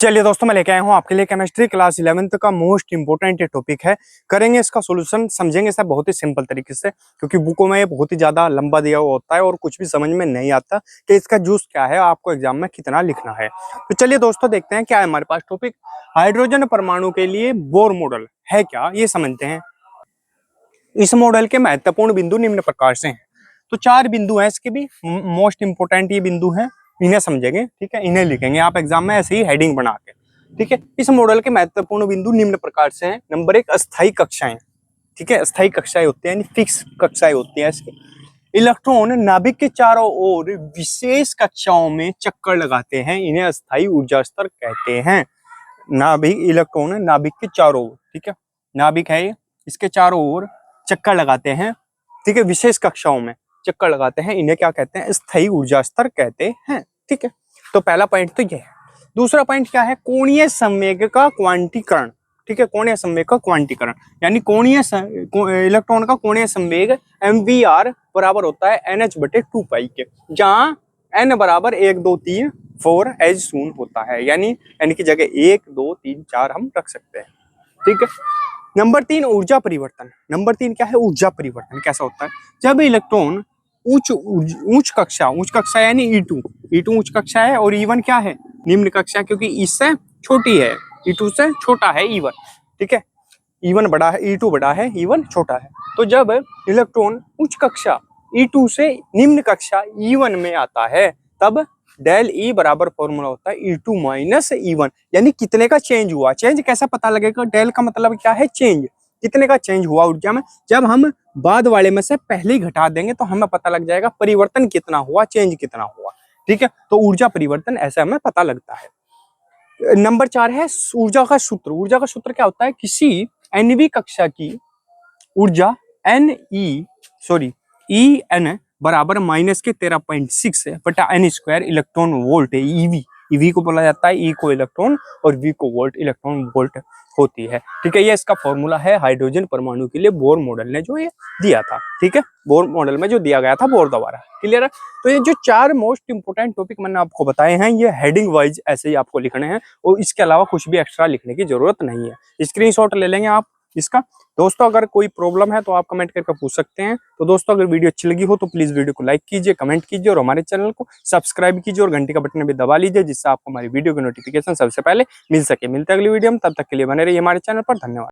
चलिए दोस्तों, मैं लेके आया हूँ आपके लिए केमिस्ट्री क्लास 11th का मोस्ट इंपोर्टेंट टॉपिक है। करेंगे इसका सॉल्यूशन, समझेंगे सब बहुत ही सिंपल तरीके से, क्योंकि बुकों में ये बहुत ही ज्यादा लंबा दिया हुआ होता है और कुछ भी समझ में नहीं आता कि इसका जूस क्या है, आपको एग्जाम में कितना लिखना है। तो चलिए दोस्तों, देखते हैं क्या है हमारे पास टॉपिक। हाइड्रोजन परमाणु के लिए बोर मॉडल है क्या, ये समझते हैं। इस मॉडल के महत्वपूर्ण बिंदु निम्न प्रकार से हैं। तो 4 बिंदु हैं इसके भी, मोस्ट इंपोर्टेंट ये बिंदु हैं, इन्हें समझेंगे, ठीक है, इन्हें लिखेंगे आप एग्जाम में ऐसे ही हेडिंग बना के, ठीक है। इस मॉडल के महत्वपूर्ण बिंदु निम्न प्रकार से हैं। नंबर 1, अस्थायी कक्षाएं, ठीक है, अस्थायी कक्षाएं होती हैं, फिक्स कक्षाएं होती हैं इसकी। इलेक्ट्रॉन नाभिक के चारों ओर विशेष कक्षाओं में चक्कर लगाते हैं, इन्हें अस्थायी ऊर्जा स्तर कहते हैं। नाभिक, इलेक्ट्रॉन नाभिक के चारों ओर, ठीक है, नाभिक है ये, इसके चारों ओर चक्कर लगाते हैं, ठीक है, विशेष कक्षाओं में चक्कर लगाते हैं, इन्हें क्या कहते हैं, स्थायी ऊर्जा स्तर कहते हैं, ठीक है। तो पहला पॉइंट तो ये है। दूसरा पॉइंट क्या है, कोणीय संवेग का क्वांटीकरण, ठीक है, कोणीय संवेग का क्वांटीकरण, यानी इलेक्ट्रॉन का कोणीय संवेग mvr बराबर होता है nh/2 के, जहां n बराबर 1 2 3 4 एज शून्य होता है, यानी n की जगह 1 2 3 4 हम रख सकते हैं, ठीक है। नंबर 3, ऊर्जा परिवर्तन। नंबर 3 क्या है, ऊर्जा परिवर्तन कैसा होता है, जब इलेक्ट्रॉन उच्च कक्षा यानी E2 उच्च कक्षा है और E1 क्या है, निम्न कक्षा, क्योंकि इससे छोटी है, E2 से छोटा है E1, ठीक है, E1 बड़ा है, E2 बड़ा है, E1 छोटा है। तो जब इलेक्ट्रॉन उच्च कक्षा E2 से निम्न कक्षा E1 में आता है, तब डेल E बराबर फॉर्मूला होता है E2 माइनस E1, यानी कितने का चेंज हुआ। चेंज कैसा पता लगेगा, डेल का मतलब क्या है, चेंज, कितने का चेंज हुआ ऊर्जा में। जब हम बाद वाले में से पहले ही घटा देंगे तो हमें पता लग जाएगा परिवर्तन कितना हुआ, चेंज कितना हुआ, ठीक है। तो ऊर्जा परिवर्तन ऐसे हमें पता लगता है। नंबर 4 है ऊर्जा का सूत्र। ऊर्जा का सूत्र क्या होता है, किसी nवीं कक्षा की ऊर्जा En बराबर माइनस के 13.6 बटा n² इलेक्ट्रॉन वोल्ट है, ईवी को बोला जाता है, ई को इलेक्ट्रॉन और वी को वोल्ट, इलेक्ट्रॉन वोल्ट होती है, ठीक है। ये इसका फॉर्मूला है हाइड्रोजन परमाणु के लिए, बोर मॉडल ने जो ये दिया था, ठीक है, बोर मॉडल में जो दिया गया था बोर द्वारा, क्लियर है। तो ये जो 4 मोस्ट इंपोर्टेंट टॉपिक मैंने आपको बताए हैं, ये हेडिंग वाइज ऐसे ही आपको लिखने हैं और इसके अलावा कुछ भी एक्स्ट्रा लिखने की जरूरत नहीं है। स्क्रीनशॉट ले लेंगे आप इसका। दोस्तों, अगर कोई प्रॉब्लम है तो आप कमेंट करके पूछ सकते हैं। तो दोस्तों, अगर वीडियो अच्छी लगी हो तो प्लीज वीडियो को लाइक कीजिए, कमेंट कीजिए और हमारे चैनल को सब्सक्राइब कीजिए और घंटी का बटन भी दबा लीजिए, जिससे आपको हमारी वीडियो की नोटिफिकेशन सबसे पहले मिल सके। मिलते हैं अगली वीडियो में, तब तक के लिए बने रहिए हमारे चैनल पर। धन्यवाद।